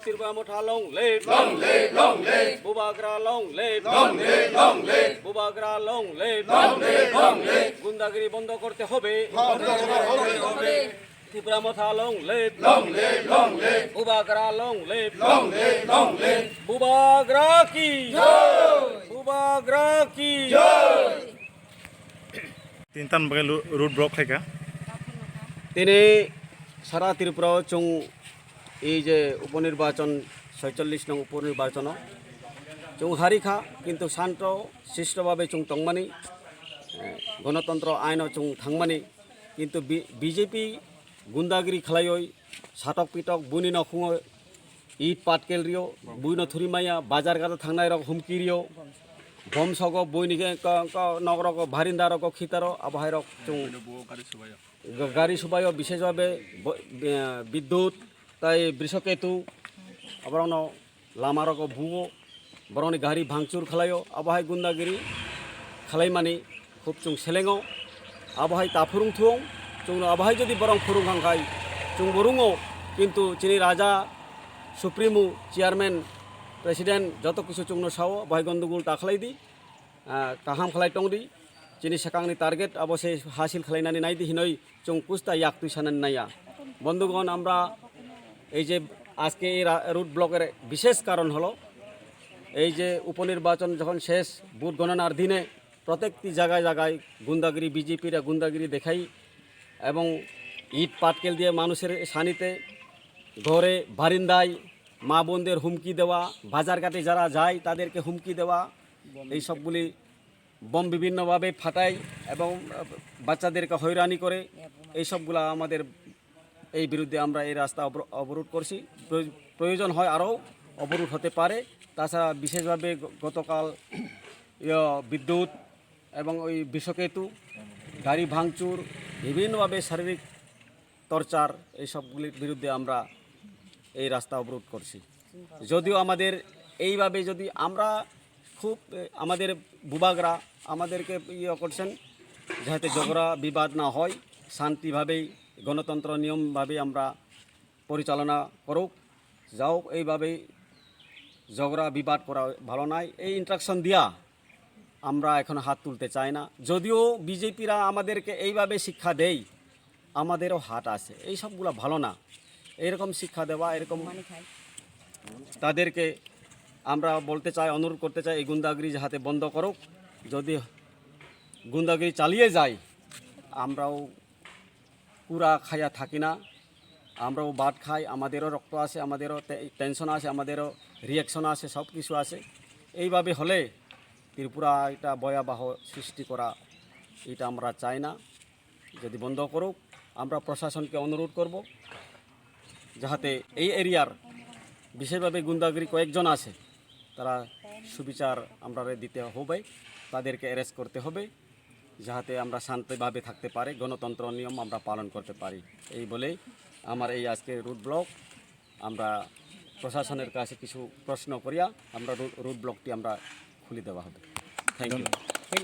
Tirpamotha long live, Bubagra long live, Bubagra long live, গুন্ডাগিরি বন্ধ করতে হবে, Tirpamotha long live, Bubagra long live, Bubagra ki jai, Bubagra ki jai. Tintan bagai root block है क्या? তিনি সারা ত্রিপুরা চুং এই যে উপনির্বাচন ৪৬ নং উপনির্বাচন চুং হারিখা কিন্তু শান্ত শিষ্টভাবে চুং টংমানি গণতন্ত্র আইন চুং থাংমানি কিন্তু বিজেপি গুন্দাগিরি খালাইই সাটক পিটক বুনি নখুঙ ইট পাটকেল রিও বুই নথুরিমাইয়া বাজার গাতে থাংনাই রক হুমকি রিও বম সগ বইনিকে নগরক ভারিন্দারক খিতার আবহাওয়ারক চুং গাড়ি সুবাই বিশেষভাবে বিদ্যুৎ তাই বৃষকেতু আবার লামারক ভুয়ো বরং গাড়ি ভাঙচুর খালায় আবহাওয়ায় গুন্দাগিরি খালাইমানি খুব চুং সেলেঙ আবহাওয়ায় তাফুরুং থুং চুং আবহাওয়ায় যদি বরং ফুরুং হাংখাই চুং বরুঙো কিন্তু চিনি রাজা সুপ্রিমো চেয়ারম্যান প্রেসিডেন্ট যত কিছু চুংনো সাও আবহাওয়ায় গন্ডগোল তাখলাই দি কাহাম খালাই টং দি চিনি সেকাংনি টার্গেট অবশ্যই হাসিল খালাইনানি নাই দি হিনই চুং কুস্তা ইয়াক তুই সানান নাইয়া বন্ধুগণ আমরা এই যে আজকে এই রুট ব্লকের বিশেষ কারণ হলো এই যে উপনির্বাচন যখন শেষ ভোট গণনার দিনে প্রত্যেকটি জায়গায় জায়গায় গুন্দাগিরি বিজেপিরা গুন্দাগিরি দেখাই এবং ইট পাটকেল দিয়ে মানুষের সানিতে ঘরে বারিন্দায় মা বোনদের হুমকি দেওয়া বাজারঘাটে যারা যায় তাদেরকে হুমকি দেওয়া এই সবগুলি বম বিভিন্নভাবে ফাটায় এবং বাচ্চাদেরকে হয়রানি করে এই সবগুলা আমাদের এই বিরুদ্ধে আমরা এই রাস্তা অবরোধ করছি প্রয়োজন হয় আরও অবরোধ হতে পারে তাছাড়া বিশেষভাবে গতকাল বিদ্যুৎ এবং ওই বিষকেতু গাড়ি ভাঙচুর বিভিন্নভাবে শারীরিক টর্চার এই সবগুলির বিরুদ্ধে আমরা এই রাস্তা অবরোধ করছি যদিও আমাদের এইভাবে যদি আমরা খুব আমাদের বুবাগরা আমাদেরকে করছেন যাতে ঝগড়া বিবাদ না হয় শান্তিভাবেই গণতন্ত্র নিয়মভাবে আমরা পরিচালনা করুক যাও এইভাবেই ঝগড়া বিবাদ করা ভালো নয় এই ইন্ট্রাকশন দিয়া আমরা এখন হাত তুলতে চাই না যদিও বিজেপিরা আমাদেরকে এইভাবে শিক্ষা দেয় আমাদেরও হাত আছে এই সবগুলো ভালো না এরকম শিক্ষা দেওয়া এরকম তাদেরকে আমরা বলতে চাই অনুরোধ করতে চাই এই গুন্দাগিরি যাতে বন্ধ করুক যদি গুন্দাগিরি চালিয়ে যায় আমরাও পুরা খাইয়া থাকি না আমরাও বাদ খাই আমাদেরও রক্ত আছে আমাদেরও টেনশন আছে আমাদেরও রিয়াকশন আছে সব কিছু আছে এইভাবে হলে ত্রিপুরা এটা ভয়াবহ সৃষ্টি করা এটা আমরা চাই না যদি বন্ধ করুক আমরা প্রশাসনকে অনুরোধ করব যাতে এই এরিয়ার বিশেষভাবে গুন্দাগিরি কয়েকজন আছে তারা সুবিচার আমরা দিতে হবে তাদেরকে অ্যারেস্ট করতে হবে যাতে আমরা শান্তিভাবে থাকতে পারি গণতন্ত্র নিয়ম আমরা পালন করতে পারি এই বলেই আমার এই আজকে রুট ব্লক আমরা প্রশাসনের কাছে কিছু প্রশ্ন করিয়া আমরা রুট ব্লকটি আমরা খুলে দেওয়া হবে থ্যাংক ইউ